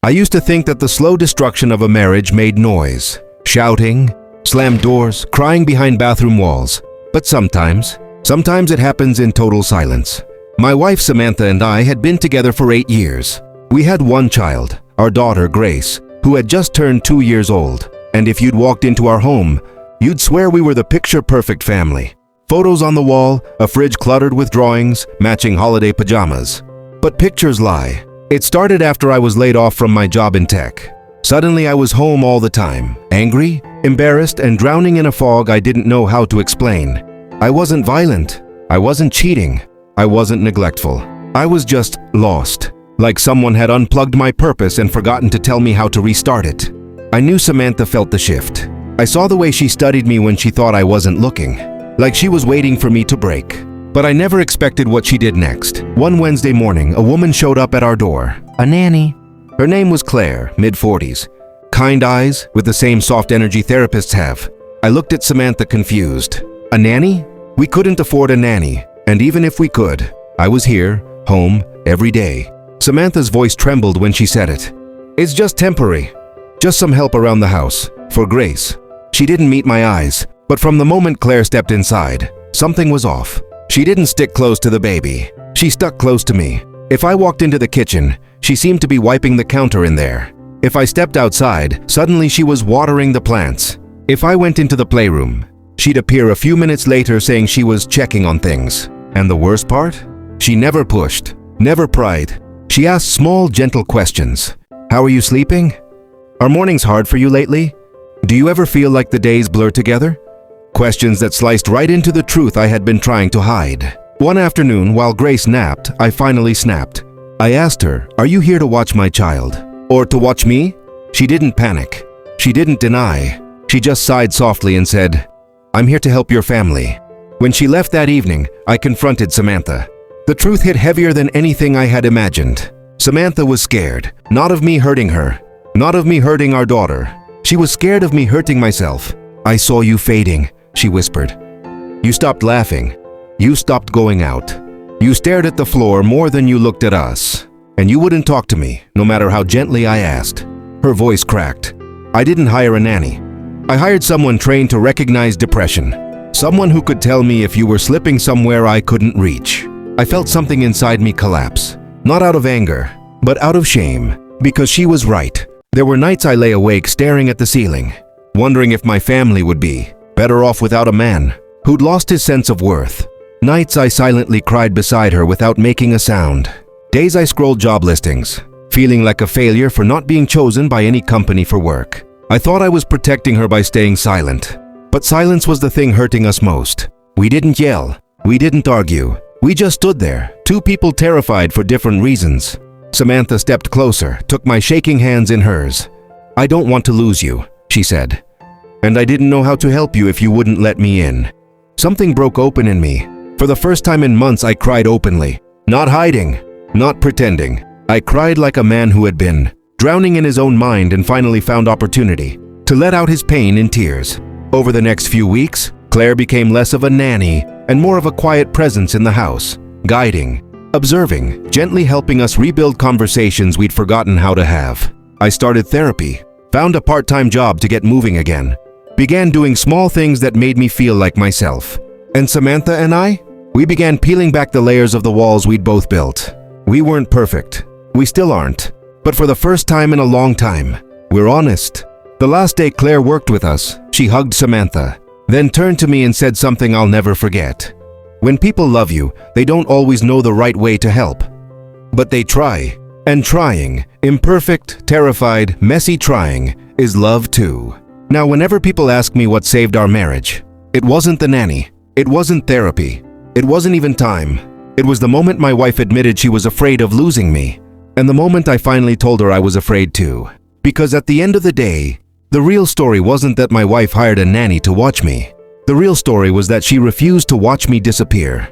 I used to think that the slow destruction of a marriage made noise, shouting, slammed doors, crying behind bathroom walls. But sometimes it happens in total silence. My wife Samantha and I had been together for 8 years. We had one child, our daughter Grace, who had just turned 2 years old. And if you'd walked into our home, you'd swear we were the picture-perfect family. Photos on the wall, a fridge cluttered with drawings, matching holiday pajamas. But pictures lie. It started after I was laid off from my job in tech. Suddenly I was home all the time, angry, embarrassed, and drowning in a fog I didn't know how to explain. I wasn't violent. I wasn't cheating. I wasn't neglectful. I was just lost, like someone had unplugged my purpose and forgotten to tell me how to restart it. I knew Samantha felt the shift. I saw the way she studied me when she thought I wasn't looking, like she was waiting for me to break. But I never expected what she did next. One Wednesday morning, a woman showed up at our door. A nanny. Her name was Claire, mid-40s. Kind eyes, with the same soft energy therapists have. I looked at Samantha confused. A nanny? We couldn't afford a nanny, and even if we could, I was here, home, every day. Samantha's voice trembled when she said it. It's just temporary. Just some help around the house. For Grace. She didn't meet my eyes, but from the moment Claire stepped inside, something was off. She didn't stick close to the baby. She stuck close to me. If I walked into the kitchen, she seemed to be wiping the counter in there. If I stepped outside, suddenly she was watering the plants. If I went into the playroom, she'd appear a few minutes later saying she was checking on things. And the worst part? She never pushed, never pried. She asked small, gentle questions. How are you sleeping? Are mornings hard for you lately? Do you ever feel like the days blur together? Questions that sliced right into the truth I had been trying to hide. One afternoon, while Grace napped, I finally snapped. I asked her, "Are you here to watch my child? Or to watch me?" She didn't panic. She didn't deny. She just sighed softly and said, "I'm here to help your family." When she left that evening, I confronted Samantha. The truth hit heavier than anything I had imagined. Samantha was scared, not of me hurting her, not of me hurting our daughter. She was scared of me hurting myself. "I saw you fading," she whispered. "You stopped laughing. You stopped going out. You stared at the floor more than you looked at us. And you wouldn't talk to me, no matter how gently I asked." Her voice cracked. I didn't hire a nanny. I hired someone trained to recognize depression. Someone who could tell me if you were slipping somewhere I couldn't reach. I felt something inside me collapse. Not out of anger, but out of shame. Because she was right. There were nights I lay awake staring at the ceiling, wondering if my family would be better off without a man who'd lost his sense of worth. Nights I silently cried beside her without making a sound. Days I scrolled job listings, feeling like a failure for not being chosen by any company for work. I thought I was protecting her by staying silent. But silence was the thing hurting us most. We didn't yell. We didn't argue. We just stood there, two people terrified for different reasons. Samantha stepped closer, took my shaking hands in hers. "I don't want to lose you," she said. "And I didn't know how to help you if you wouldn't let me in." Something broke open in me. For the first time in months, I cried openly. Not hiding, not pretending. I cried like a man who had been drowning in his own mind and finally found opportunity to let out his pain in tears. Over the next few weeks, Claire became less of a nanny and more of a quiet presence in the house, guiding, observing, gently helping us rebuild conversations we'd forgotten how to have. I started therapy, found a part-time job to get moving again, began doing small things that made me feel like myself. And Samantha and I? We began peeling back the layers of the walls we'd both built. We weren't perfect. We still aren't. But for the first time in a long time, we're honest. The last day Claire worked with us, she hugged Samantha, then turned to me and said something I'll never forget. When people love you, they don't always know the right way to help. But they try. And trying, imperfect, terrified, messy trying, is love too. Now, whenever people ask me what saved our marriage, it wasn't the nanny. It wasn't therapy. It wasn't even time. It was the moment my wife admitted she was afraid of losing me. And the moment I finally told her I was afraid too. Because at the end of the day, the real story wasn't that my wife hired a nanny to watch me. The real story was that she refused to watch me disappear.